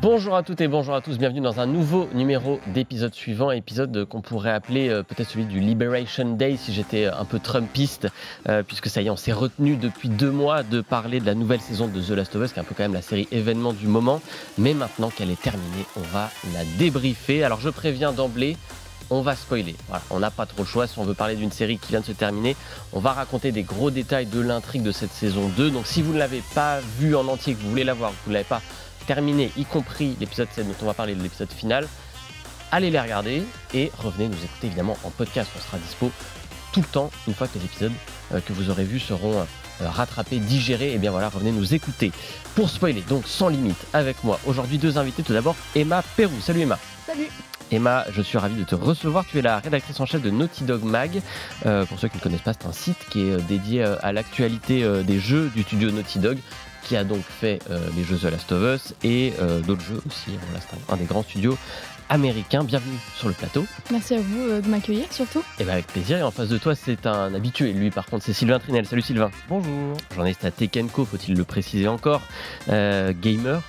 Bonjour à toutes et bonjour à tous, bienvenue dans un nouveau numéro d'épisode suivant, épisode qu'on pourrait appeler peut-être celui du Liberation Day si j'étais un peu trumpiste, puisque ça y est, on s'est retenu depuis 2 mois de parler de la nouvelle saison de The Last of Us, qui est un peu quand même la série événement du moment, mais maintenant qu'elle est terminée, on va la débriefer. Alors je préviens d'emblée, on va spoiler, voilà, on n'a pas trop le choix, si on veut parler d'une série qui vient de se terminer, on va raconter des gros détails de l'intrigue de cette saison 2, donc si vous ne l'avez pas vue en entier, que vous voulez la voir, que vous ne l'avez pas terminé, y compris l'épisode 7 dont on va parler de l'épisode final, allez les regarder et revenez nous écouter évidemment en podcast. On sera dispo tout le temps, une fois que les épisodes que vous aurez vus seront rattrapés, digérés, et bien voilà, revenez nous écouter. Pour spoiler, donc sans limite, avec moi aujourd'hui 2 invités. Tout d'abord Emma Pérou. Salut Emma. Salut. Emma, je suis ravi de te recevoir. Tu es la rédactrice en chef de Naughty Dog Mag. Pour ceux qui ne connaissent pas, c'est un site qui est dédié à l'actualité des jeux du studio Naughty Dog, qui a donc fait les jeux The Last of Us et d'autres jeux aussi. Voilà, c'est un des grands studios américains. Bienvenue sur le plateau. Merci à vous de m'accueillir surtout. Et bien avec plaisir. Et en face de toi, c'est un habitué. Lui, par contre, c'est Sylvain Trinel. Salut Sylvain. Bonjour. Journaliste à Tech & Co, faut-il le préciser encore. Gamer.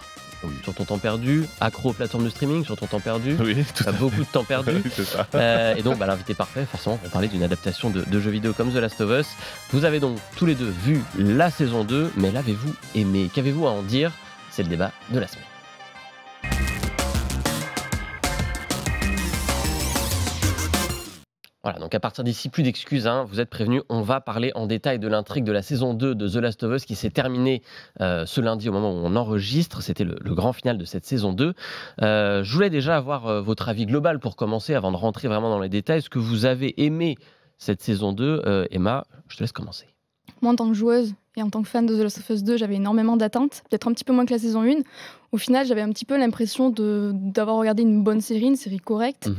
Oui. Sur ton temps perdu, accro aux plateformes de streaming, sur ton temps perdu. Oui, tout à fait. Beaucoup de temps perdu. Oui, c'est ça. Et donc, l'invité parfait, forcément, pour parler d'une adaptation de jeux vidéo comme The Last of Us. Vous avez donc tous les deux vu la saison 2, mais l'avez-vous aimé? Qu'avez-vous à en dire? C'est le débat de la semaine. Voilà, donc à partir d'ici, plus d'excuses, hein, vous êtes prévenus, on va parler en détail de l'intrigue de la saison 2 de The Last of Us qui s'est terminée ce lundi au moment où on enregistre. C'était le grand final de cette saison 2. Je voulais déjà avoir votre avis global pour commencer, avant de rentrer vraiment dans les détails. Est-ce que vous avez aimé cette saison 2? Emma, je te laisse commencer. Moi, en tant que joueuse et en tant que fan de The Last of Us 2, j'avais énormément d'attentes, peut-être un petit peu moins que la saison 1. Au final, j'avais un petit peu l'impression d'avoir regardé une bonne série, une série correcte.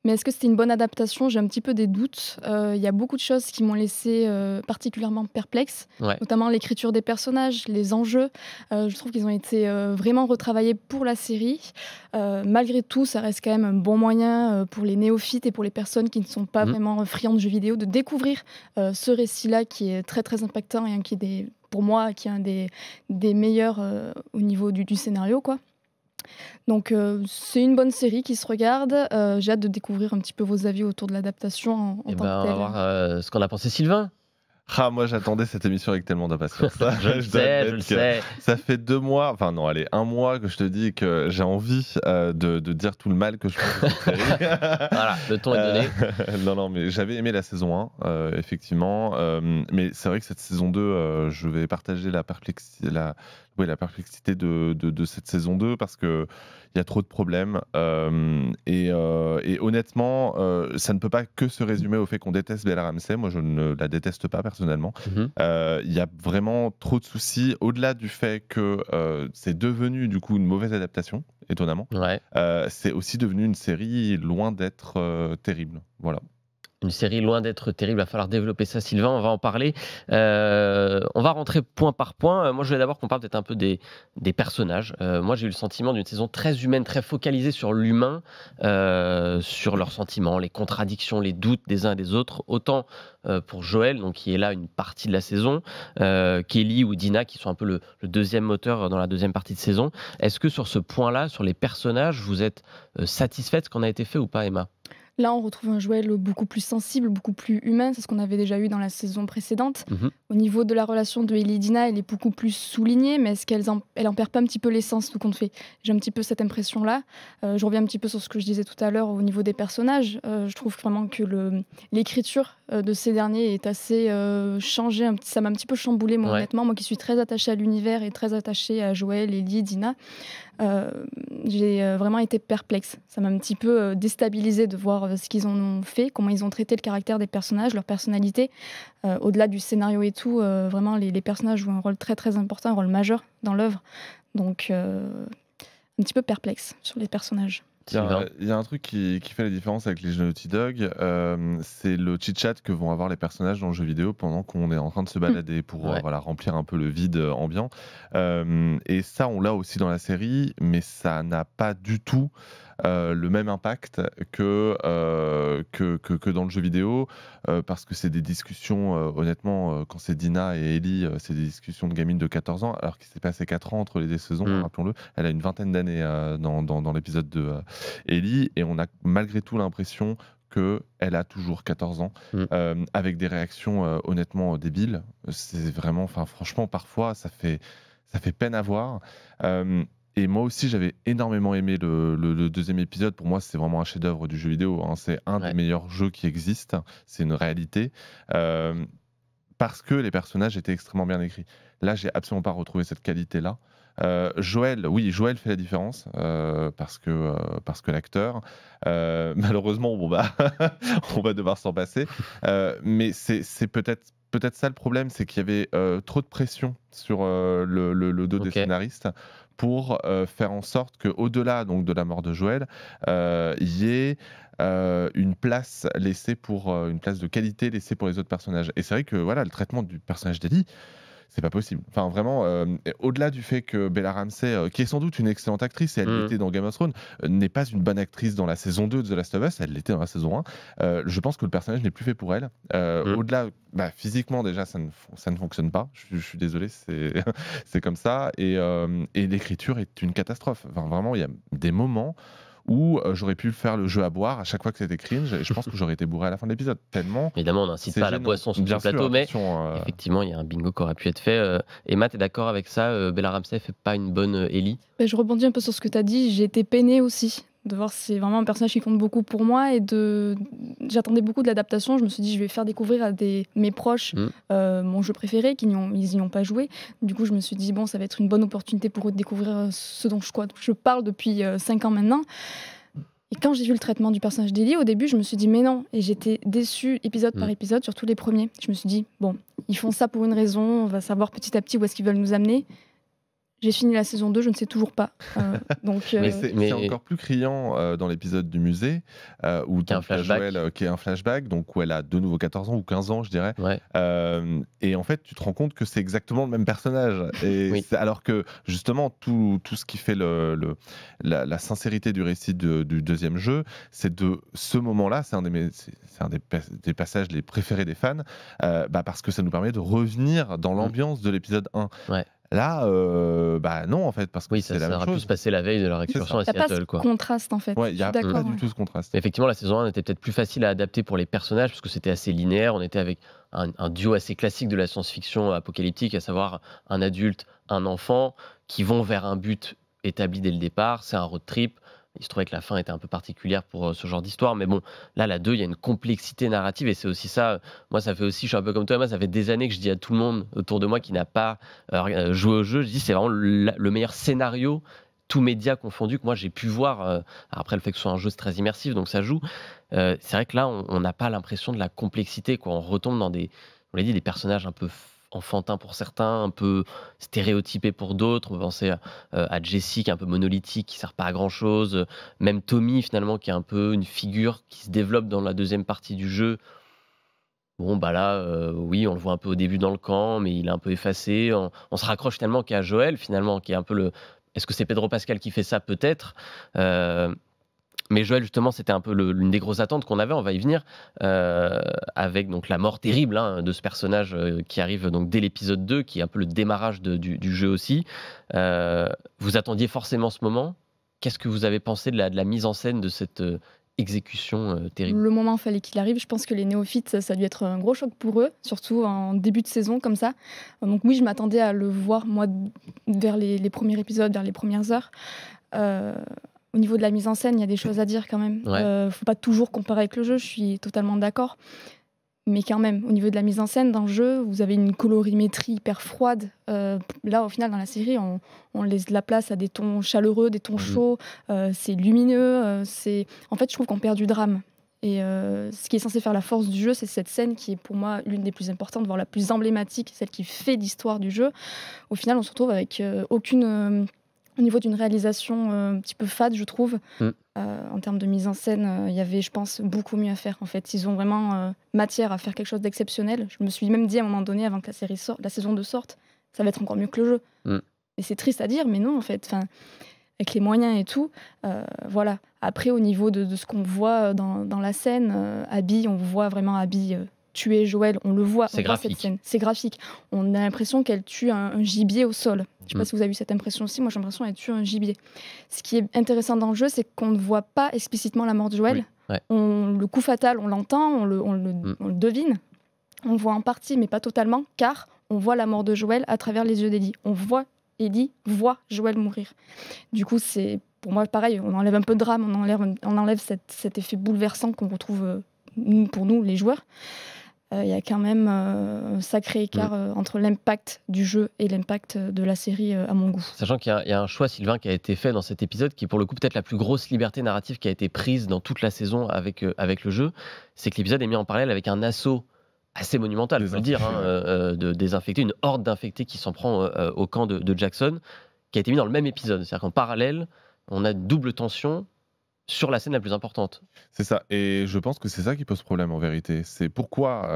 Mais est-ce que c'était une bonne adaptation? J'ai un petit peu des doutes. Il y a beaucoup de choses qui m'ont laissé particulièrement perplexe, notamment l'écriture des personnages, les enjeux. Je trouve qu'ils ont été vraiment retravaillés pour la série. Malgré tout, ça reste quand même un bon moyen pour les néophytes et pour les personnes qui ne sont pas vraiment friandes de jeux vidéo de découvrir ce récit-là qui est très très impactant et qui est pour moi qui est un des meilleurs au niveau du scénario, quoi. Donc c'est une bonne série qui se regarde. J'ai hâte de découvrir un petit peu vos avis autour de l'adaptation en tant que telle. On va voir ce qu'en a pensé Sylvain. Ah, moi j'attendais cette émission avec tellement d'impatience. Je le sais. Ça fait 2 mois, enfin non, allez, 1 mois que je te dis que j'ai envie de dire tout le mal que je pense de cette série. Voilà, le ton est donné. Non, mais j'avais aimé la saison 1, effectivement. Mais c'est vrai que cette saison 2, je vais partager la perplexité de cette saison 2 parce qu'il y a trop de problèmes. Et honnêtement, ça ne peut pas que se résumer au fait qu'on déteste Bella Ramsey. Moi, je ne la déteste pas personnellement. Il y a vraiment trop de soucis, au-delà du fait que c'est devenu du coup une mauvaise adaptation, étonnamment. C'est aussi devenu une série loin d'être terrible. Voilà. Une série loin d'être terrible, il va falloir développer ça, Sylvain, on va en parler. On va rentrer point par point. Moi, je voulais d'abord qu'on parle peut-être un peu des personnages. Moi, j'ai eu le sentiment d'une saison très humaine, très focalisée sur l'humain, sur leurs sentiments, les contradictions, les doutes des uns et des autres. Autant pour Joël, donc, qui est là une partie de la saison, Kelly ou Dina, qui sont un peu le deuxième moteur dans la deuxième partie de saison. Est-ce que sur ce point-là, sur les personnages, vous êtes satisfaite de ce qu'on a été fait ou pas, Emma ? Là, on retrouve un Joël beaucoup plus sensible, beaucoup plus humain. C'est ce qu'on avait déjà eu dans la saison précédente. Au niveau de la relation de Ellie et Dina, elle est beaucoup plus soulignée, mais est-ce qu'elle en perd pas un petit peu l'essence, tout compte fait? J'ai un petit peu cette impression-là. Je reviens un petit peu sur ce que je disais tout à l'heure au niveau des personnages. Je trouve vraiment que l'écriture de ces derniers est assez changée. Ça m'a un petit peu chamboulée, moi, honnêtement. Moi qui suis très attachée à l'univers et très attachée à Joël, Ellie, Dina, j'ai vraiment été perplexe. Ça m'a un petit peu déstabilisée de voir ce qu'ils en ont fait, comment ils ont traité le caractère des personnages, leur personnalité. Au-delà du scénario et tout, vraiment les personnages jouent un rôle très très important, un rôle majeur dans l'œuvre. Donc un petit peu perplexe sur les personnages. Il y a un truc qui fait la différence avec les jeux Naughty Dog, c'est le chit-chat que vont avoir les personnages dans le jeu vidéo pendant qu'on est en train de se balader pour remplir un peu le vide ambiant. Et ça, on l'a aussi dans la série, mais ça n'a pas du tout le même impact que dans le jeu vidéo, parce que c'est des discussions, honnêtement, quand c'est Dina et Ellie, c'est des discussions de gamines de 14 ans, alors qu'il s'est passé 4 ans entre les deux saisons, rappelons-le. Elle a une vingtaine d'années dans l'épisode de Ellie, et on a malgré tout l'impression qu'elle a toujours 14 ans, avec des réactions honnêtement débiles. C'est vraiment, franchement, parfois, ça fait peine à voir. Et moi aussi, j'avais énormément aimé le deuxième épisode. Pour moi, c'est vraiment un chef-d'œuvre du jeu vidéo. Hein. C'est un des meilleurs jeux qui existent. C'est une réalité. Parce que les personnages étaient extrêmement bien écrits. Là, j'ai absolument pas retrouvé cette qualité-là. Joël fait la différence parce que l'acteur, malheureusement, on va devoir s'en passer. Mais c'est peut-être ça le problème, c'est qu'il y avait trop de pression sur le dos des scénaristes pour faire en sorte qu'au-delà donc de la mort de Joël, il y ait une place une place de qualité laissée pour les autres personnages. Et c'est vrai que voilà, le traitement du personnage d'Ellie, c'est pas possible. Enfin, vraiment, au-delà du fait que Bella Ramsey, qui est sans doute une excellente actrice, et elle l'était dans Game of Thrones, n'est pas une bonne actrice dans la saison 2 de The Last of Us, elle l'était dans la saison 1. Je pense que le personnage n'est plus fait pour elle. Au-delà, physiquement, déjà, ça ne fonctionne pas. Je suis désolé, c'est comme ça. Et l'écriture est une catastrophe. Enfin, vraiment, il y a des moments où j'aurais pu faire le jeu à boire à chaque fois que c'était cringe, et je pense que j'aurais été bourré à la fin de l'épisode, tellement... Évidemment, on n'incite pas à la boisson sur ce plateau, mais effectivement, il y a un bingo qui aurait pu être fait. Emma, tu es d'accord avec ça? Bella Ramsey fait pas une bonne Ellie? Je rebondis un peu sur ce que tu as dit, j'ai été peinée aussi de voir, c'est vraiment un personnage qui compte beaucoup pour moi, et j'attendais beaucoup de l'adaptation. Je me suis dit, je vais faire découvrir à mes proches mon jeu préféré, ils n'y ont pas joué. Du coup, je me suis dit, bon, ça va être une bonne opportunité pour eux de découvrir ce dont je parle depuis 5 ans maintenant. Et quand j'ai vu le traitement du personnage d'Ellie, au début, je me suis dit, mais non. Et j'étais déçue épisode par épisode, surtout les premiers. Je me suis dit, bon, ils font ça pour une raison, on va savoir petit à petit où est-ce qu'ils veulent nous amener. J'ai fini la saison 2, je ne sais toujours pas. Mais c'est encore plus criant dans l'épisode du musée, où tu as Joël qui est un flashback, donc où elle a de nouveau 14 ans ou 15 ans, je dirais. Et en fait, tu te rends compte que c'est exactement le même personnage. Et alors que, justement, tout ce qui fait la sincérité du récit du deuxième jeu, c'est de ce moment-là, c'est un des passages les préférés des fans, parce que ça nous permet de revenir dans l'ambiance de l'épisode 1. Là, non, en fait, parce que c'est la même chose. Ça aurait pu se passer la veille de leur excursion à Seattle. Il n'y a pas ce contraste, en fait. Il n'y a pas du tout ce contraste. Effectivement, la saison 1 était peut-être plus facile à adapter pour les personnages, parce que c'était assez linéaire. On était avec un duo assez classique de la science-fiction apocalyptique, à savoir un adulte, un enfant, qui vont vers un but établi dès le départ. C'est un road trip. Il se trouvait que la fin était un peu particulière pour ce genre d'histoire, mais bon, là, la 2, il y a une complexité narrative, et c'est aussi ça, moi, ça fait aussi, je suis un peu comme toi, ça fait des années que je dis à tout le monde autour de moi qui n'a pas joué au jeu, je dis c'est vraiment le meilleur scénario, tout média confondu, que moi j'ai pu voir. Après, le fait que ce soit un jeu, c'est très immersif, donc ça joue. C'est vrai que là, on n'a pas l'impression de la complexité, quoi. On retombe dans on l'a dit, des personnages un peu enfantin pour certains, un peu stéréotypé pour d'autres. On peut penser à Jessie, qui est un peu monolithique, qui ne sert pas à grand chose. Même Tommy, finalement, qui est un peu une figure qui se développe dans la deuxième partie du jeu. Bon, là, oui, on le voit un peu au début dans le camp, mais il est un peu effacé. On se raccroche tellement qu'à Joël, finalement, qui est un peu Est-ce que c'est Pedro Pascal qui fait ça? Peut-être. Mais Joël, justement, c'était un peu l'une des grosses attentes qu'on avait, on va y venir, avec donc la mort terrible de ce personnage qui arrive donc dès l'épisode 2, qui est un peu le démarrage du jeu aussi. Vous attendiez forcément ce moment. Qu'est-ce que vous avez pensé de la mise en scène de cette exécution terrible? Le moment, fallait qu'il arrive. Je pense que les néophytes, ça a dû être un gros choc pour eux, surtout en début de saison comme ça. Donc oui, je m'attendais à le voir, moi, vers les premiers épisodes, vers les premières heures. Au niveau de la mise en scène, il y a des choses à dire quand même. Faut pas toujours comparer avec le jeu, je suis totalement d'accord. Mais quand même, au niveau de la mise en scène dans le jeu, vous avez une colorimétrie hyper froide. Là, au final, dans la série, on laisse de la place à des tons chaleureux, des tons chauds. C'est lumineux. En fait, je trouve qu'on perd du drame. Et ce qui est censé faire la force du jeu, c'est cette scène qui est pour moi l'une des plus importantes, voire la plus emblématique, celle qui fait l'histoire du jeu. Au final, on se retrouve avec aucune... Au niveau d'une réalisation un petit peu fade, je trouve, en termes de mise en scène, il y avait, je pense, beaucoup mieux à faire. En fait, ils ont vraiment matière à faire quelque chose d'exceptionnel. Je me suis même dit à un moment donné, avant que la saison 2 sorte, ça va être encore mieux que le jeu. Et c'est triste à dire, mais non, en fait. avec les moyens et tout. Voilà. Après, au niveau de ce qu'on voit dans la scène, Abby, on voit vraiment Abby tuer Joël, on le voit, c'est graphique. Cette scène. C'est graphique. On a l'impression qu'elle tue un gibier au sol. Je ne sais pas si vous avez eu cette impression aussi, moi j'ai l'impression qu'elle tue un gibier. Ce qui est intéressant dans le jeu, c'est qu'on ne voit pas explicitement la mort de Joël. Oui. Ouais. Le coup fatal, on l'entend, on le devine. On le voit en partie, mais pas totalement, car on voit la mort de Joël à travers les yeux d'Ellie. On voit Ellie voit Joël mourir. Du coup, c'est pour moi pareil, on enlève un peu de drame, on enlève cet effet bouleversant qu'on retrouve pour nous, les joueurs. Il y a quand même un sacré écart entre l'impact du jeu et l'impact de la série à mon goût. Sachant qu'il y a un choix, Sylvain, qui a été fait dans cet épisode, qui est pour le coup peut-être la plus grosse liberté narrative qui a été prise dans toute la saison avec le jeu, c'est que l'épisode est mis en parallèle avec un assaut assez monumental, je peux le dire, de désinfecter, une horde d'infectés qui s'en prend au camp de Jackson, qui a été mis dans le même épisode. C'est-à-dire qu'en parallèle, on a double tension sur la scène la plus importante. C'est ça, et je pense que c'est ça qui pose problème en vérité. C'est pourquoi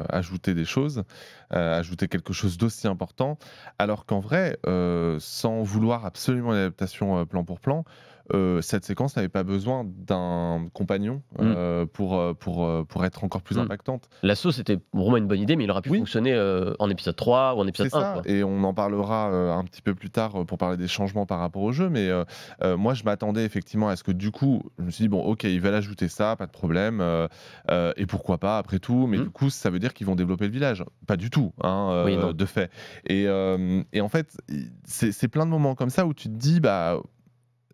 ajouter des choses, ajouter quelque chose d'aussi important, alors qu'en vrai, sans vouloir absolument une adaptation plan pour plan, cette séquence n'avait pas besoin d'un compagnon pour être encore plus impactante. L'assaut, c'était vraiment une bonne idée, mais il aurait pu fonctionner en épisode 3 ou en épisode 1. Ça, quoi. Et on en parlera un petit peu plus tard pour parler des changements par rapport au jeu, mais moi je m'attendais effectivement à ce que du coup, je me suis dit, bon ok, ils veulent ajouter ça, pas de problème, et pourquoi pas après tout, mais du coup ça veut dire qu'ils vont développer le village. Pas du tout, de fait. Et en fait, c'est plein de moments comme ça où tu te dis, bah...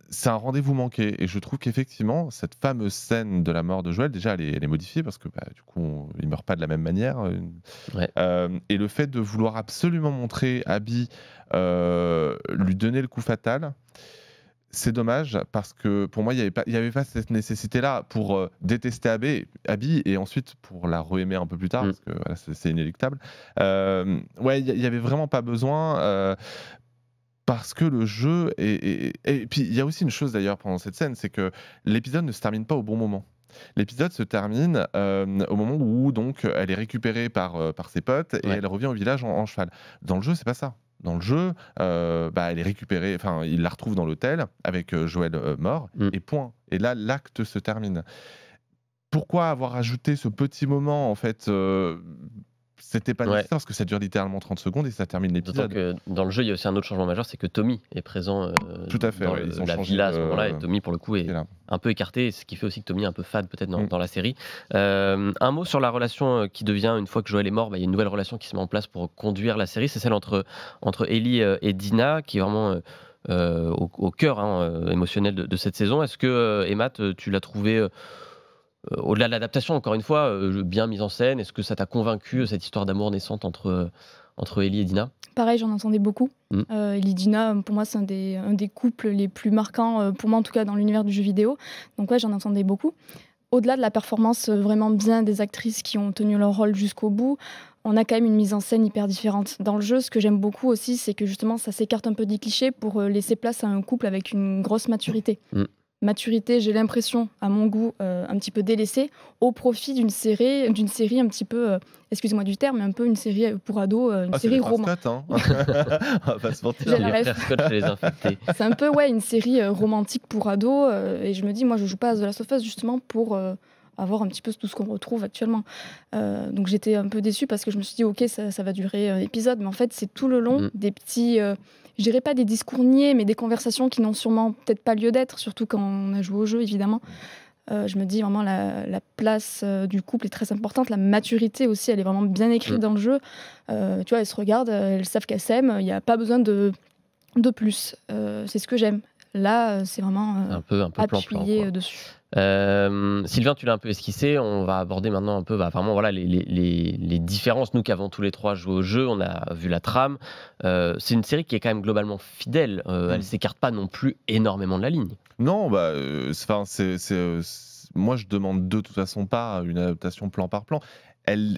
c'est un rendez-vous manqué, et je trouve qu'effectivement cette fameuse scène de la mort de Joël, déjà elle est modifiée parce que du coup il meurt pas de la même manière, et le fait de vouloir absolument montrer Abby lui donner le coup fatal, c'est dommage parce que pour moi il y avait pas cette nécessité là pour détester Abby et ensuite pour la re-aimer un peu plus tard parce que voilà, c'est inéluctable. Il y avait vraiment pas besoin. Parce que le jeu et puis il y a aussi une chose d'ailleurs pendant cette scène, c'est que l'épisode ne se termine pas au bon moment. L'épisode se termine au moment où donc elle est récupérée par ses potes et elle revient au village en cheval. Dans le jeu, c'est pas ça. Dans le jeu, elle est récupérée, enfin il la retrouve dans l'hôtel avec Joël mort et point. Et là, l'acte se termine. Pourquoi avoir ajouté ce petit moment en fait c'était pas nécessaire parce que ça dure littéralement 30 secondes et ça termine l'épisode. Que dans le jeu, il y a aussi un autre changement majeur, c'est que Tommy est présent tout à fait, dans la villa à ce moment-là, et Tommy, pour le coup, est un peu écarté, ce qui fait aussi que Tommy est un peu fade peut-être dans la série. Un mot sur la relation qui devient, une fois que Joël est mort, il y a une nouvelle relation qui se met en place pour conduire la série, c'est celle entre Ellie et Dina, qui est vraiment au cœur émotionnel de cette saison. Est-ce que, Emma, tu l'as trouvé... au-delà de l'adaptation, encore une fois, bien mise en scène, est-ce que ça t'a convaincu, cette histoire d'amour naissante entre Ellie et Dina ? Pareil, j'en entendais beaucoup. Ellie et Dina, pour moi, c'est un des couples les plus marquants, pour moi en tout cas, dans l'univers du jeu vidéo. Donc ouais, j'en entendais beaucoup. Au-delà de la performance vraiment bien des actrices qui ont tenu leur rôle jusqu'au bout, on a quand même une mise en scène hyper différente. Dans le jeu, ce que j'aime beaucoup aussi, c'est que justement, ça s'écarte un peu des clichés pour laisser place à un couple avec une grosse maturité. Maturité, j'ai l'impression, à mon goût, un petit peu délaissée, au profit d'une série un petit peu, excusez-moi du terme, mais un peu une série pour ados, une série romantique. On va pas se mentir. Les frères Scott chez les infectés. C'est un peu une série romantique pour ados, et je me dis, moi je joue pas à The Last of Us justement pour avoir un petit peu tout ce qu'on retrouve actuellement. Donc j'étais un peu déçue parce que je me suis dit, ok, ça va durer un épisode, mais en fait c'est tout le long des petits... je dirais pas des discours niais, mais des conversations qui n'ont sûrement peut-être pas lieu d'être, surtout quand on a joué au jeu, évidemment. Je me dis vraiment la place du couple est très importante, la maturité aussi, elle est vraiment bien écrite dans le jeu. Tu vois, elles se regardent, elles savent qu'elles s'aiment, il n'y a pas besoin de plus. C'est ce que j'aime. Là, c'est vraiment un peu appuyé plan-plan, dessus. Sylvain, tu l'as un peu esquissé, on va aborder maintenant un peu vraiment voilà, les différences. Nous qui avons tous les trois joué au jeu, on a vu la trame. C'est une série qui est quand même globalement fidèle, elle ne s'écarte pas non plus énormément de la ligne. Non, moi je demande de toute façon pas une adaptation plan par plan.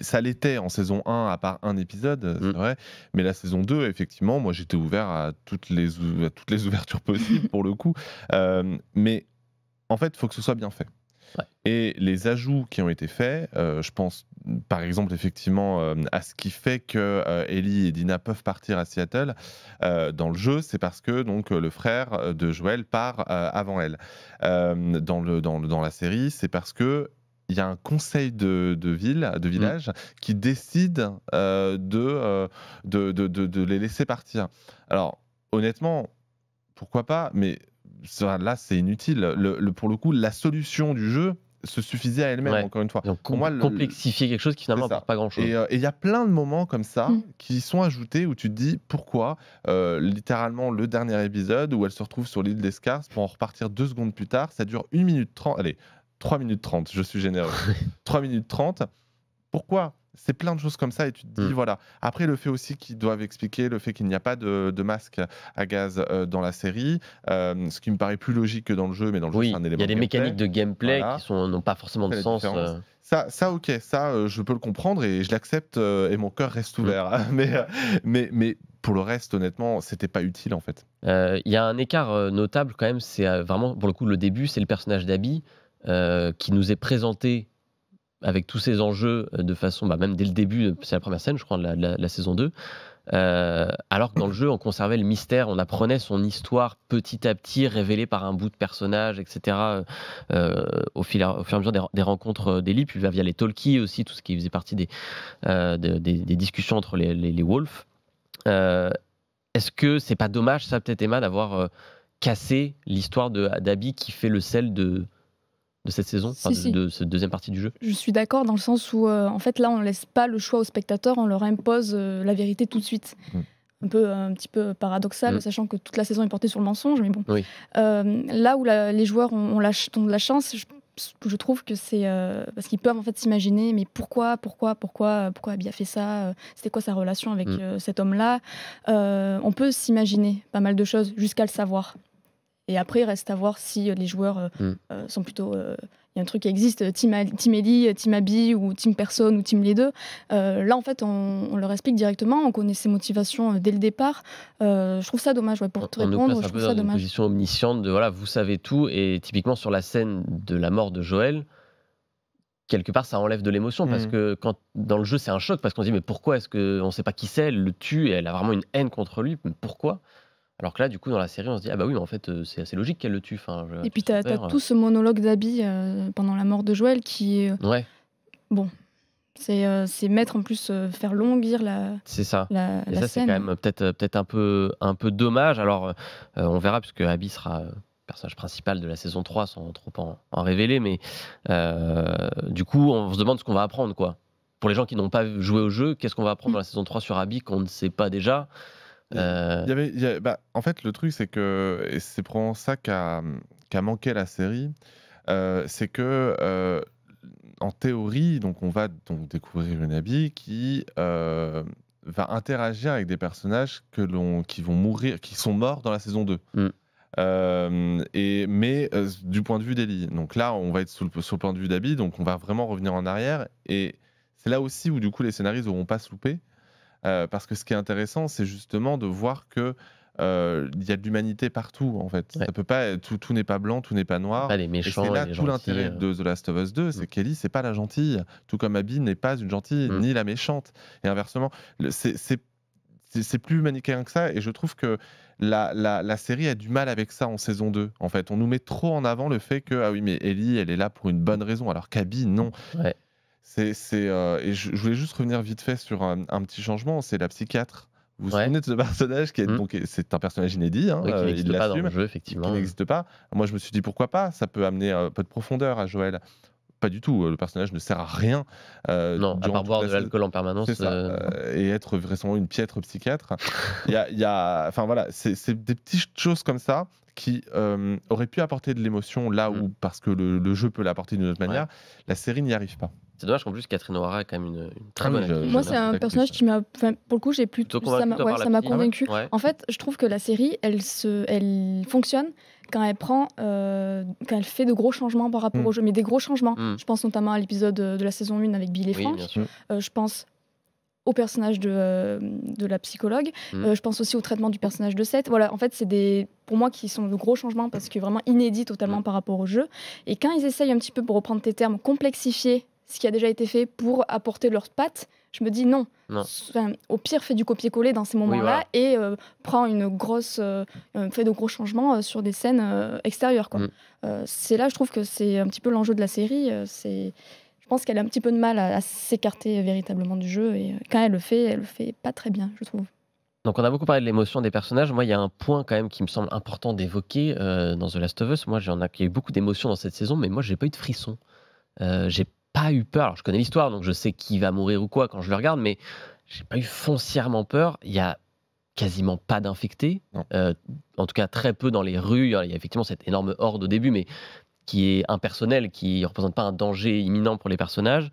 Ça l'était en saison 1 à part un épisode, c'est vrai, mais la saison 2, effectivement, moi j'étais ouvert à toutes les ouvertures possibles pour le coup, mais en fait il faut que ce soit bien fait. Ouais. Et les ajouts qui ont été faits, je pense par exemple effectivement à ce qui fait que Ellie et Dina peuvent partir à Seattle dans le jeu, c'est parce que donc le frère de Joël part avant elle. Dans la série, c'est parce que il y a un conseil de village qui décide de les laisser partir. Alors honnêtement, pourquoi pas, mais là c'est inutile. Pour le coup, la solution du jeu se suffisait à elle-même, encore une fois. Donc, pour moi, complexifier quelque chose qui finalement n'apporte pas grand-chose. Et il y a plein de moments comme ça qui sont ajoutés où tu te dis pourquoi, littéralement le dernier épisode où elle se retrouve sur l'île d'Escars pour en repartir 2 secondes plus tard, ça dure 1 minute 30, allez, 3 minutes 30, je suis généreux. 3 minutes 30, pourquoi ? C'est plein de choses comme ça et tu te dis voilà. Après le fait aussi qu'ils doivent expliquer le fait qu'il n'y a pas de masque à gaz dans la série, ce qui me paraît plus logique que dans le jeu, mais dans le jeu c'est un élément. Il y a des mécaniques de gameplay qui n'ont pas forcément de sens. Ça ok, ça je peux le comprendre et je l'accepte et mon cœur reste ouvert. Mais pour le reste, honnêtement, c'était pas utile en fait. Il y a un écart notable quand même, c'est vraiment pour le coup le début, c'est le personnage d'Abby qui nous est présenté avec tous ces enjeux de façon, même dès le début, c'est la première scène, je crois, de la saison 2. Alors que dans le jeu, on conservait le mystère, on apprenait son histoire petit à petit, révélée par un bout de personnage, etc. Au fur et à mesure des rencontres d'Ellie, puis via les talkies aussi, tout ce qui faisait partie des discussions entre les Wolves. Est-ce que c'est pas dommage, ça, peut-être, Emma, d'avoir cassé l'histoire d'Abby qui fait le sel de cette saison, de cette deuxième partie du jeu? Je suis d'accord dans le sens où, en fait, là, on laisse pas le choix aux spectateurs, on leur impose la vérité tout de suite. Un petit peu paradoxal, sachant que toute la saison est portée sur le mensonge, mais bon. Oui. Là où les joueurs ont de la chance, je trouve que c'est parce qu'ils peuvent en fait s'imaginer, mais pourquoi Abby a fait ça, c'était quoi sa relation avec cet homme-là. On peut s'imaginer pas mal de choses jusqu'à le savoir. Et après, il reste à voir si les joueurs sont plutôt... Il y a un truc qui existe, Team Ellie, Team Abby, ou Team personne, ou Team les deux. Là, en fait, on leur explique directement, on connaît ses motivations dès le départ. Je trouve ça dommage, pour te répondre, je trouve ça dommage. Une position omnisciente de, voilà, vous savez tout, et typiquement sur la scène de la mort de Joël, quelque part, ça enlève de l'émotion, parce que dans le jeu, c'est un choc, parce qu'on se dit, mais pourquoi est-ce qu'on ne sait pas qui c'est, elle le tue, et elle a vraiment une haine contre lui, mais pourquoi ? Alors que là, du coup, dans la série, on se dit, ah bah oui, mais en fait, c'est assez logique qu'elle le tue. Et puis, t'as tout ce monologue d'Abby pendant la mort de Joël qui est... Bon, c'est mettre en plus, faire longuir la C'est ça. Et ça, c'est quand même peut-être un peu dommage. Alors, on verra, puisque Abby sera personnage principal de la saison 3, sans trop en révéler, mais du coup, on se demande ce qu'on va apprendre, quoi. Pour les gens qui n'ont pas joué au jeu, qu'est-ce qu'on va apprendre dans la saison 3 sur Abby qu'on ne sait pas déjà? En fait, le truc, c'est que et c'est probablement ça qu'a manqué la série, c'est que en théorie, donc on va donc découvrir une Abby qui va interagir avec des personnages qui vont mourir, qui sont morts dans la saison 2. Mais du point de vue d'Ellie. Donc là, on va être sur le point de vue d'Abby, donc on va vraiment revenir en arrière. Et c'est là aussi où du coup les scénaristes n'auront pas se louper. Parce que ce qui est intéressant, c'est justement de voir que il y a de l'humanité partout, en fait. Ça peut pas, tout n'est pas blanc, tout n'est pas noir. Pas les méchants, et c'est là les tout l'intérêt de The Last of Us 2, c'est qu'Ellie, c'est pas la gentille, tout comme Abby n'est pas une gentille, ni la méchante. Et inversement, c'est plus manichéen que ça, et je trouve que la série a du mal avec ça en saison 2. En fait, on nous met trop en avant le fait que, ah oui, mais Ellie, elle est là pour une bonne raison, alors qu'Abby, non. Et je voulais juste revenir vite fait sur un petit changement, c'est la psychiatre. Vous vous souvenez de ce personnage qui est donc c'est un personnage inédit, qui n'existe pas dans le jeu, effectivement. Qui n'existe pas. Moi, je me suis dit pourquoi pas, ça peut amener un peu de profondeur à Joël. Pas du tout, le personnage ne sert à rien. Non, à part boire de l'alcool en permanence. C'est ça, et être vraiment une piètre psychiatre. Enfin voilà, c'est des petites choses comme ça qui auraient pu apporter de l'émotion là où, parce que le jeu peut l'apporter d'une autre manière, la série n'y arrive pas. C'est dommage qu'en plus Catherine O'Hara est quand même une très bonne actrice. Moi, c'est un personnage qui m'a, pour le coup, ça m'a convaincu. En fait, je trouve que la série, elle fonctionne quand elle fait de gros changements par rapport au jeu, mais des gros changements. Je pense notamment à l'épisode de la saison 1 avec Bill et Frank. Je pense au personnage de la psychologue. Je pense aussi au traitement du personnage de Seth. Voilà, en fait, c'est pour moi, qui sont de gros changements parce que vraiment inédits totalement par rapport au jeu. Et quand ils essayent un petit peu, pour reprendre tes termes, complexifier ce qui a déjà été fait pour apporter leurs pattes, je me dis non. Enfin, au pire, fais du copier-coller dans ces moments-là et prends fais de gros changements sur des scènes extérieures, quoi. C'est là, je trouve que c'est un petit peu l'enjeu de la série. Je pense qu'elle a un petit peu de mal à s'écarter véritablement du jeu et quand elle le fait pas très bien, je trouve. Donc on a beaucoup parlé de l'émotion des personnages. Moi, il y a un point quand même qui me semble important d'évoquer dans The Last of Us. Moi, il y a eu beaucoup d'émotions dans cette saison, mais moi, j'ai pas eu de frisson. J'ai pas eu peur. Alors, je connais l'histoire, donc je sais qui va mourir ou quoi quand je le regarde, mais j'ai pas eu foncièrement peur. Il y a quasiment pas d'infectés. En tout cas, très peu dans les rues. Il y a effectivement cette énorme horde au début, mais qui est impersonnel, qui ne représente pas un danger imminent pour les personnages.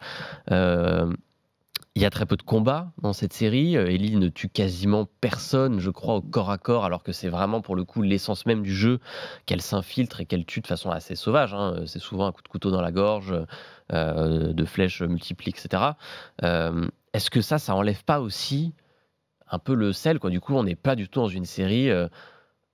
Il y a très peu de combats dans cette série. Ellie ne tue quasiment personne, je crois, au corps à corps, alors que c'est vraiment pour le coup l'essence même du jeu, qu'elle s'infiltre et qu'elle tue de façon assez sauvage. C'est souvent un coup de couteau dans la gorge, de flèches multiples, etc. Est-ce que ça enlève pas aussi un peu le sel, quoi? Du coup, on n'est pas du tout dans une série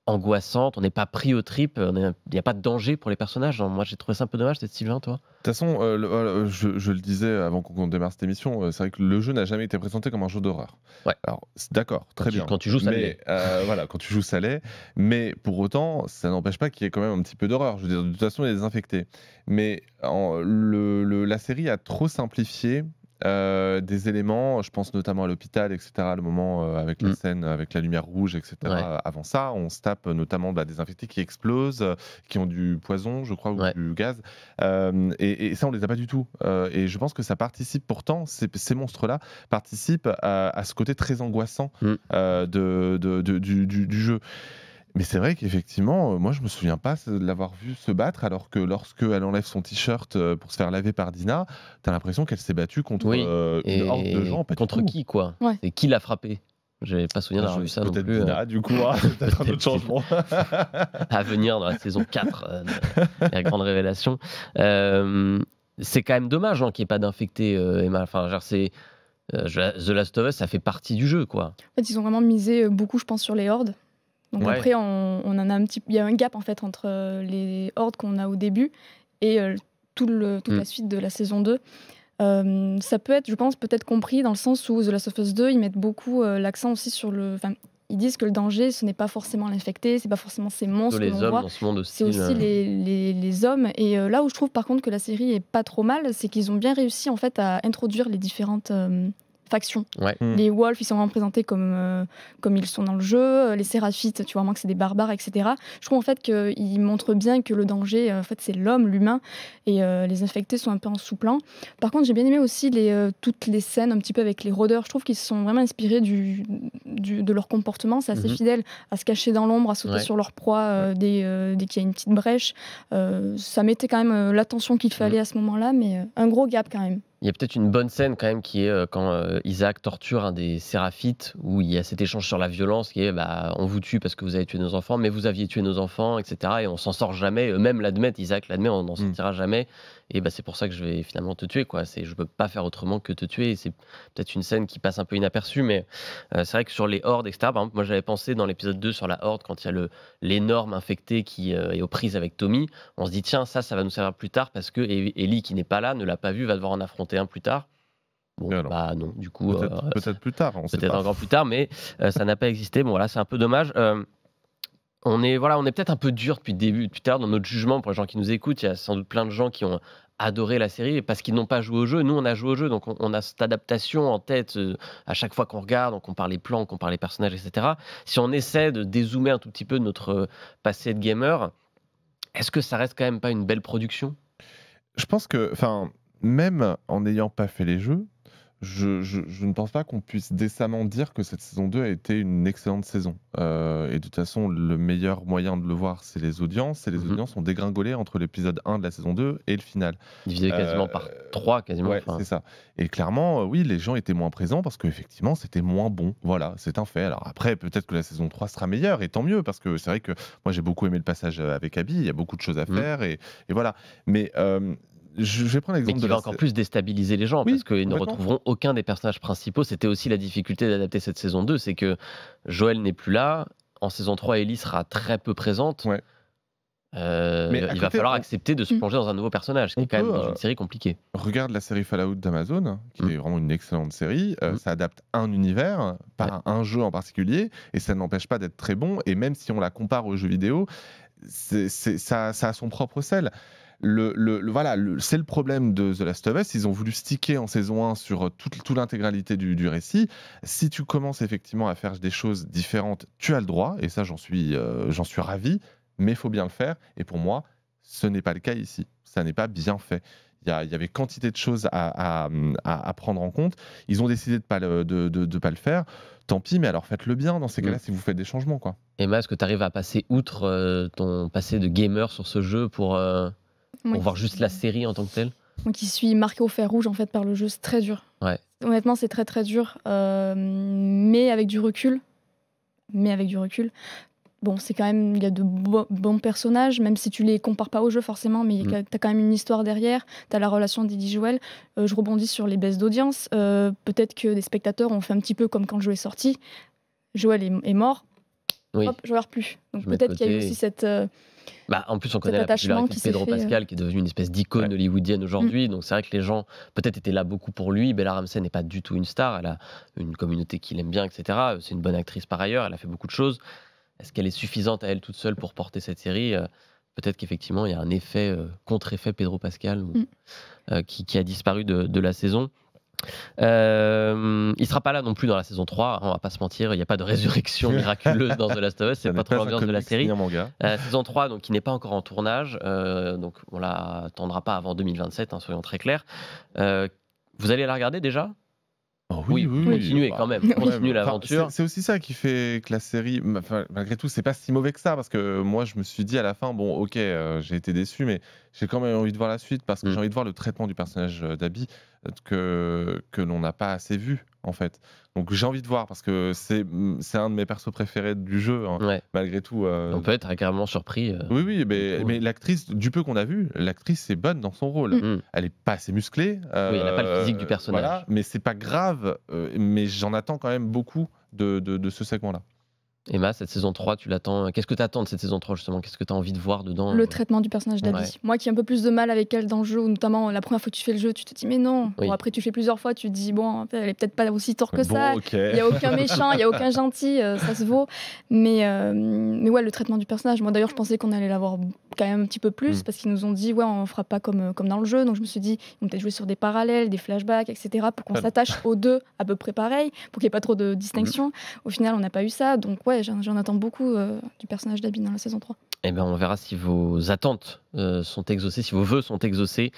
angoissante, on n'est pas pris aux tripes, il n'y a pas de danger pour les personnages. Moi, j'ai trouvé ça un peu dommage, peut-être, Sylvain, toi? De toute façon, je le disais avant qu'on démarre cette émission, c'est vrai que le jeu n'a jamais été présenté comme un jeu d'horreur. Ouais. Alors, d'accord, très bien. Quand tu joues, ça l'est. Voilà, quand tu joues, ça l'est. Mais pour autant, ça n'empêche pas qu'il y ait quand même un petit peu d'horreur. Je veux dire, de toute façon, il y a des infectés. Mais la série a trop simplifié des éléments, je pense notamment à l'hôpital, etc. Le moment avec la scène, avec la lumière rouge, etc. Avant ça, on se tape notamment des infectés qui explosent, qui ont du poison, je crois, ou du gaz. Et ça, on les a pas du tout. Et je pense que ça participe pourtant, ces monstres-là participent à ce côté très angoissant du jeu. Mais c'est vrai qu'effectivement, moi je me souviens pas de l'avoir vu se battre, alors que lorsqu'elle enlève son t-shirt pour se faire laver par Dina, t'as l'impression qu'elle s'est battue contre une horde de gens. Contre qui, quoi? Et qui l'a frappé? J'avais pas souvenir d'avoir vu ça non plus. Peut-être Dina, du coup, peut-être un autre changement. À venir dans la saison 4, la grande révélation. C'est quand même dommage qu'il n'y ait pas d'infectés, Emma. Enfin, The Last of Us, ça fait partie du jeu, quoi. En fait, ils ont vraiment misé beaucoup, je pense, sur les hordes. Donc après, on en a il y a un gap en fait entre les hordes qu'on a au début et toute la suite de la saison 2. Ça peut être, je pense, peut-être compris dans le sens où The Last of Us 2, ils mettent beaucoup l'accent aussi sur ils disent que le danger, ce n'est pas forcément l'infecté, c'est pas forcément ces monstres que l'on voit, c'est aussi les hommes. Et là où je trouve par contre que la série est pas trop mal, c'est qu'ils ont bien réussi en fait à introduire les différentes factions. Les Wolves, ils sont vraiment présentés comme ils sont dans le jeu. Les Séraphites, tu vois vraiment que c'est des barbares, etc. Je trouve en fait qu'ils montrent bien que le danger, en fait, c'est l'homme, l'humain, et les infectés sont un peu en sous-plan. Par contre, j'ai bien aimé aussi toutes les scènes un petit peu avec les rôdeurs. Je trouve qu'ils se sont vraiment inspirés de leur comportement. C'est assez fidèle à se cacher dans l'ombre, à sauter sur leur proie dès qu'il y a une petite brèche. Ça mettait quand même l'attention qu'il fallait à ce moment-là, mais un gros gap quand même. Il y a peut-être une bonne scène quand même qui est quand Isaac torture un des Séraphites, où il y a cet échange sur la violence qui est on vous tue parce que vous avez tué nos enfants, mais vous aviez tué nos enfants, etc. Et on s'en sort jamais. Eux-mêmes l'admettent, Isaac l'admet, on n'en sortira jamais. Et c'est pour ça que je vais finalement te tuer, quoi. Je peux pas faire autrement que te tuer. Et c'est peut-être une scène qui passe un peu inaperçue, mais c'est vrai que sur les hordes, etc. Par exemple, moi j'avais pensé dans l'épisode 2 sur la horde, quand il y a l'énorme infecté qui est aux prises avec Tommy, on se dit tiens, ça va nous servir plus tard parce que Ellie, qui n'est pas là, ne l'a pas vu, va devoir en affronter un plus tard. Bon, non, du coup... Peut-être plus tard, on sait pas. Peut-être encore plus tard, mais ça n'a pas existé. Bon, voilà, c'est un peu dommage. On est peut-être un peu dur depuis le début, depuis tard dans notre jugement pour les gens qui nous écoutent. Il y a sans doute plein de gens qui ont adoré la série parce qu'ils n'ont pas joué au jeu. Nous, on a joué au jeu, donc on a cette adaptation en tête à chaque fois qu'on regarde, on compare les plans, on compare les personnages, etc. Si on essaie de dézoomer un tout petit peu de notre passé de gamer, est-ce que ça reste quand même pas une belle production? Je pense que, même en n'ayant pas fait les jeux, je ne pense pas qu'on puisse décemment dire que cette saison 2 a été une excellente saison. Et de toute façon, le meilleur moyen de le voir, c'est les audiences. Et les audiences ont dégringolé entre l'épisode 1 de la saison 2 et le final. Divisé quasiment par 3, quasiment. Ouais, c'est ça. Et clairement, oui, les gens étaient moins présents parce qu'effectivement, c'était moins bon. Voilà, c'est un fait. Alors après, peut-être que la saison 3 sera meilleure, et tant mieux, parce que c'est vrai que moi, j'ai beaucoup aimé le passage avec Abby. Il y a beaucoup de choses à faire, et voilà. Mais... je vais prendre l'exemple mais qui va encore plus déstabiliser les gens, parce qu'ils ne retrouveront aucun des personnages principaux. C'était aussi la difficulté d'adapter cette saison 2, c'est que Joël n'est plus là. En saison 3, Ellie sera très peu présente. Ouais. Mais il va falloir accepter de se plonger dans un nouveau personnage, ce qui est quand même dans une série compliquée. Regarde la série Fallout d'Amazon, qui est vraiment une excellente série. Ça adapte un univers, pas un jeu en particulier, et ça n'empêche pas d'être très bon. Et même si on la compare aux jeux vidéo, ça a son propre sel. Voilà, c'est le problème de The Last of Us. Ils ont voulu sticker en saison 1 sur toute l'intégralité du récit. Si tu commences effectivement à faire des choses différentes, tu as le droit, et ça j'en suis ravi, mais il faut bien le faire. Et pour moi, ce n'est pas le cas ici. Ça n'est pas bien fait. Il y avait quantité de choses à prendre en compte. Ils ont décidé de ne pas le faire. Tant pis, mais alors faites-le bien dans ces cas-là si vous faites des changements, quoi. Emma, est-ce que tu arrives à passer outre ton passé de gamer sur ce jeu pour voir juste la série en tant que telle? Moi qui suis marquée au fer rouge en fait par le jeu, c'est très dur. Ouais. Honnêtement, c'est très très dur. Mais avec du recul, bon, c'est quand même, il y a de bons personnages, même si tu les compares pas au jeu forcément, mais t'as quand même une histoire derrière, t'as la relation d'Ellie-Joël. Je rebondis sur les baisses d'audience. Peut-être que des spectateurs ont fait un petit peu comme quand le jeu est sorti. Joël est mort, hop, je regarde plus. Donc peut-être qu'il y a eu aussi cette... en plus, on connaît la popularité de Pedro Pascal, qui est devenu une espèce d'icône hollywoodienne aujourd'hui. Donc c'est vrai que les gens, peut-être, étaient là beaucoup pour lui. Bella Ramsey n'est pas du tout une star. Elle a une communauté qui l'aime bien, etc. C'est une bonne actrice par ailleurs. Elle a fait beaucoup de choses. Est-ce qu'elle est suffisante à elle toute seule pour porter cette série? Peut-être qu'effectivement, il y a un effet, contre-effet Pedro Pascal qui a disparu de la saison. Il ne sera pas là non plus dans la saison 3, on va pas se mentir, il n'y a pas de résurrection miraculeuse dans The Last of Us, c'est pas trop l'ambiance de la série. Saison 3, donc, qui n'est pas encore en tournage, donc on la attendra pas avant 2027, soyons très clairs. Vous allez la regarder déjà? Oui, continuez quand même, continuez l'aventure. C'est aussi ça qui fait que la série, malgré tout, c'est pas si mauvais que ça, parce que moi je me suis dit à la fin, bon ok, j'ai été déçu, mais j'ai quand même envie de voir la suite, parce que j'ai envie de voir le traitement du personnage d'Abby que l'on n'a pas assez vu en fait. Donc j'ai envie de voir, parce que c'est un de mes persos préférés du jeu, malgré tout. On peut être agréablement surpris. Oui, mais l'actrice, du peu qu'on a vu, l'actrice est bonne dans son rôle. Elle est pas assez musclée. Oui, elle n'a pas le physique du personnage. Voilà, mais c'est pas grave, mais j'en attends quand même beaucoup de ce segment-là. Emma, cette saison 3, tu l'attends. Qu'est-ce que tu attends de cette saison 3 justement? Qu'est-ce que tu as envie de voir dedans? Le traitement du personnage d'Abby. Moi qui ai un peu plus de mal avec elle dans le jeu, notamment la première fois que tu fais le jeu, tu te dis mais non. Bon, après tu fais plusieurs fois, tu te dis bon, elle est peut-être pas aussi tort que ça. Il n'y a aucun méchant, il n'y a aucun gentil, ça se vaut. Mais ouais, le traitement du personnage. Moi d'ailleurs, je pensais qu'on allait l'avoir quand même un petit peu plus parce qu'ils nous ont dit ouais, on fera pas comme dans le jeu. Donc je me suis dit, ils vont peut-être jouer sur des parallèles, des flashbacks, etc. pour qu'on s'attache aux deux à peu près pareil, pour qu'il n'y ait pas trop de distinction. Au final, on n'a pas eu ça. Donc ouais, j'en attends beaucoup du personnage d'Abby dans la saison 3. Eh ben, on verra si vos attentes sont exaucées, si vos vœux sont exaucés.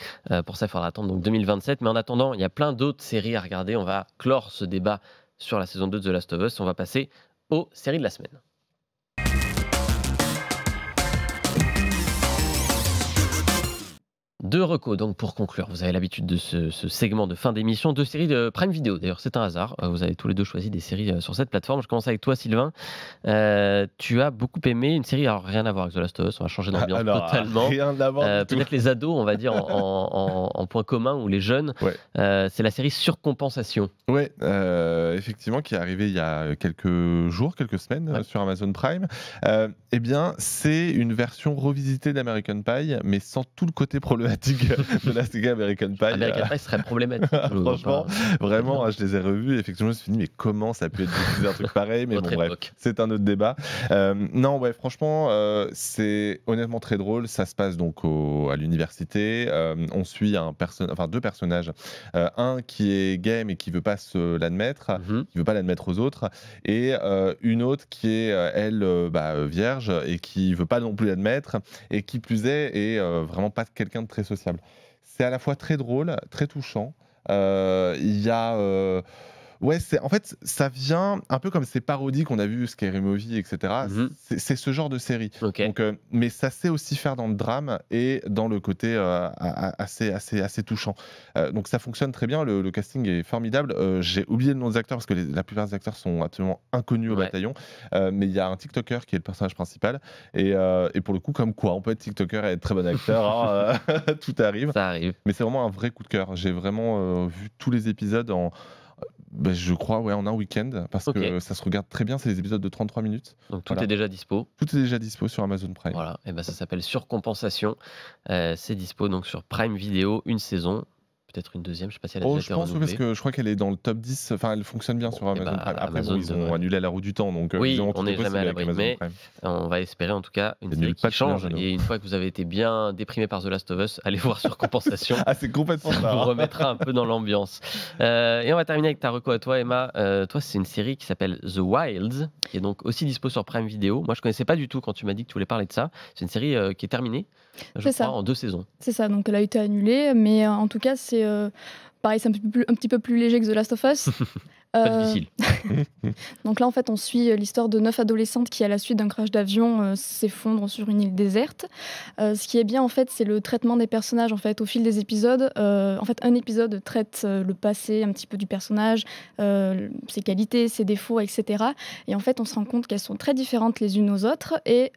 Pour ça, il faudra attendre donc 2027. Mais en attendant, il y a plein d'autres séries à regarder. On va clore ce débat sur la saison 2 de The Last of Us. On va passer aux séries de la semaine. Deux recos, donc pour conclure, vous avez l'habitude de ce segment de fin d'émission, deux séries de Prime Video. D'ailleurs, c'est un hasard, vous avez tous les deux choisi des séries sur cette plateforme. Je commence avec toi, Sylvain. Tu as beaucoup aimé une série, alors rien à voir avec The Last of Us, on va changer d'ambiance totalement. Rien à voir. Peut-être les ados, on va dire, en point commun, ou les jeunes. C'est la série Surcompensation. Oui, effectivement, qui est arrivée il y a quelques jours, quelques semaines sur Amazon Prime. Eh bien, c'est une version revisitée d'American Pie, mais sans tout le côté problématique de la saga American Pie. American Pie serait problématique. Franchement, vraiment, je les ai revus. Effectivement, je me suis dit, mais comment ça peut être diffusé un truc pareil? Mais bon, bref, c'est un autre débat. Non, ouais, franchement, c'est honnêtement très drôle. Ça se passe donc à l'université. On suit deux personnages. Un qui est gay, mais qui veut pas l'admettre, qui veut pas l'admettre aux autres. Et une autre qui est, elle, vierge et qui veut pas non plus l'admettre. Et qui plus est vraiment pas quelqu'un de très sociable. C'est à la fois très drôle, très touchant. Il y a Ouais, en fait, ça vient un peu comme ces parodies qu'on a vu, Scary Movie, etc. C'est ce genre de série. Okay. Donc, mais ça sait aussi faire dans le drame et dans le côté assez touchant. Donc ça fonctionne très bien, le casting est formidable. J'ai oublié le nom des acteurs parce que la plupart des acteurs sont absolument inconnus au bataillon. Mais il y a un TikToker qui est le personnage principal. Et pour le coup, comme quoi, on peut être TikToker et être très bon acteur. Tout arrive. Ça arrive. Mais c'est vraiment un vrai coup de cœur. J'ai vraiment vu tous les épisodes je crois, en un week-end, parce que ça se regarde très bien, c'est des épisodes de 33 minutes. Donc tout est déjà dispo. Tout est déjà dispo sur Amazon Prime. Voilà, et ça s'appelle Surcompensation. C'est dispo donc sur Prime Video, une saison. Peut-être une deuxième, je ne sais pas si elle a déjà été renouvelée. Je pense, parce que je crois qu'elle est dans le top 10, enfin elle fonctionne bien sur Amazon Prime. Après, ils ont annulé la roue du temps, donc oui, on n'est jamais à l'abri, mais on va espérer en tout cas une série qui change. Et une fois que vous avez été bien déprimé par The Last of Us, allez voir Surcompensation. C'est complètement ça. Ça vous remettra un peu dans l'ambiance. Et on va terminer avec ta reco à toi, Emma. Toi, c'est une série qui s'appelle The Wilds, qui est donc aussi dispo sur Prime Video. Moi, je ne connaissais pas du tout quand tu m'as dit que tu voulais parler de ça. C'est une série qui est terminée, je crois, en 2 saisons. C'est ça, donc elle a été annulée, mais en tout cas, c'est... pareil, c'est un petit peu plus léger que The Last of Us. Pas difficile. Donc là, en fait, on suit l'histoire de 9 adolescentes qui, à la suite d'un crash d'avion, s'effondrent sur une île déserte. Ce qui est bien, en fait, c'est le traitement des personnages. En fait, au fil des épisodes, en fait, un épisode traite le passé un petit peu du personnage, ses qualités, ses défauts, etc. Et en fait, on se rend compte qu'elles sont très différentes les unes aux autres. Et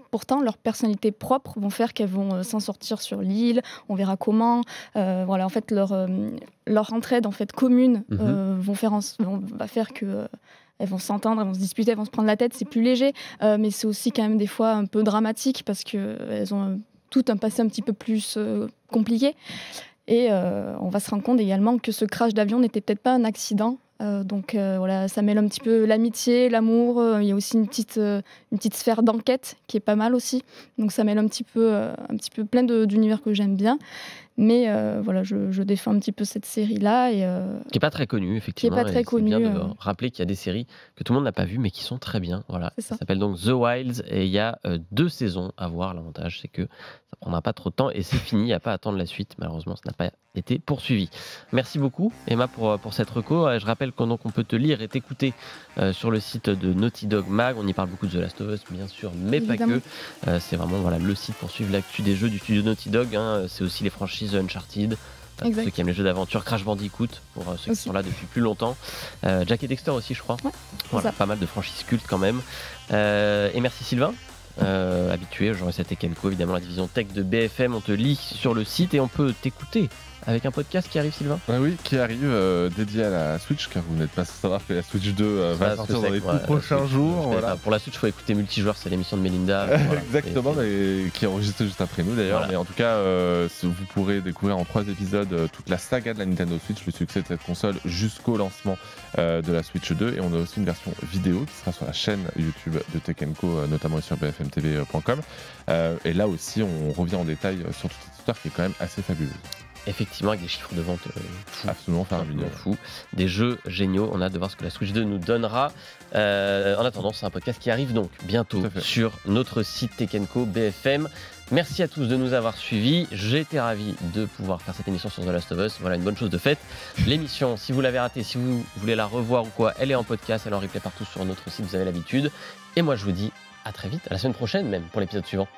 pourtant, leurs personnalités propres vont faire qu'elles vont s'en sortir sur l'île. On verra comment. Voilà, en fait, leur entraide en fait commune va faire que elles vont s'entendre, elles vont se disputer, elles vont se prendre la tête. C'est plus léger, mais c'est aussi quand même des fois un peu dramatique parce que elles ont tout un passé un petit peu plus compliqué. Et on va se rendre compte également que ce crash d'avion n'était peut-être pas un accident. Donc voilà, ça mêle un petit peu l'amitié, l'amour. Il y a aussi une petite sphère d'enquête qui est pas mal aussi. Donc ça mêle un petit peu plein d'univers que j'aime bien. Mais voilà, je défends un petit peu cette série-là. Qui n'est pas très connue, effectivement. Qui n'est pas très connue. C'est bien de rappeler qu'il y a des séries que tout le monde n'a pas vues, mais qui sont très bien. Voilà. Ça s'appelle donc The Wilds et il y a 2 saisons à voir. L'avantage, c'est que ça ne prendra pas trop de temps et c'est fini. Il n'y a pas à attendre la suite. Malheureusement, ça n'a pas été poursuivi. Merci beaucoup, Emma, pour cette reco. Je rappelle qu'on peut te lire et t'écouter sur le site de Naughty Dog Mag. On y parle beaucoup de The Last of Us, bien sûr, mais évidemment. Pas que. C'est vraiment le site pour suivre l'actu des jeux du studio Naughty Dog. C'est aussi les franchises Uncharted, pour ceux qui aiment les jeux d'aventure, Crash Bandicoot pour ceux qui sont là depuis plus longtemps, Jack et Dexter aussi, je crois. Voilà, pas mal de franchises cultes quand même. Et merci Sylvain, habitué, genre cette Tekenco, évidemment la division tech de BFM. On te lit sur le site et on peut t'écouter avec un podcast qui arrive, Sylvain. Oui, qui arrive dédié à la Switch, car vous n'êtes pas sans savoir que la Switch 2 va sortir dans les tout prochains jours. Voilà. Pour la Switch, il faut écouter Multijoueur, c'est l'émission de Melinda. Exactement, mais qui est enregistrée juste après nous d'ailleurs. Mais en tout cas, vous pourrez découvrir en 3 épisodes toute la saga de la Nintendo Switch, le succès de cette console jusqu'au lancement de la Switch 2. Et on a aussi une version vidéo qui sera sur la chaîne YouTube de Tekenco, notamment sur bfmtv.com. Et là aussi, on revient en détail sur toute cette histoire qui est quand même assez fabuleuse. Effectivement, avec des chiffres de vente fous. Absolument fou. Des jeux géniaux. On a hâte de voir ce que la Switch 2 nous donnera. En attendant, c'est un podcast qui arrive donc bientôt sur notre site Tekenco BFM. Merci à tous de nous avoir suivis. J'ai été ravi de pouvoir faire cette émission sur The Last of Us. Voilà, une bonne chose de faite. L'émission, si vous l'avez ratée, si vous voulez la revoir ou quoi, elle est en podcast, elle est en replay partout sur notre site, vous avez l'habitude. Et moi, je vous dis à très vite, à la semaine prochaine même, pour l'épisode suivant.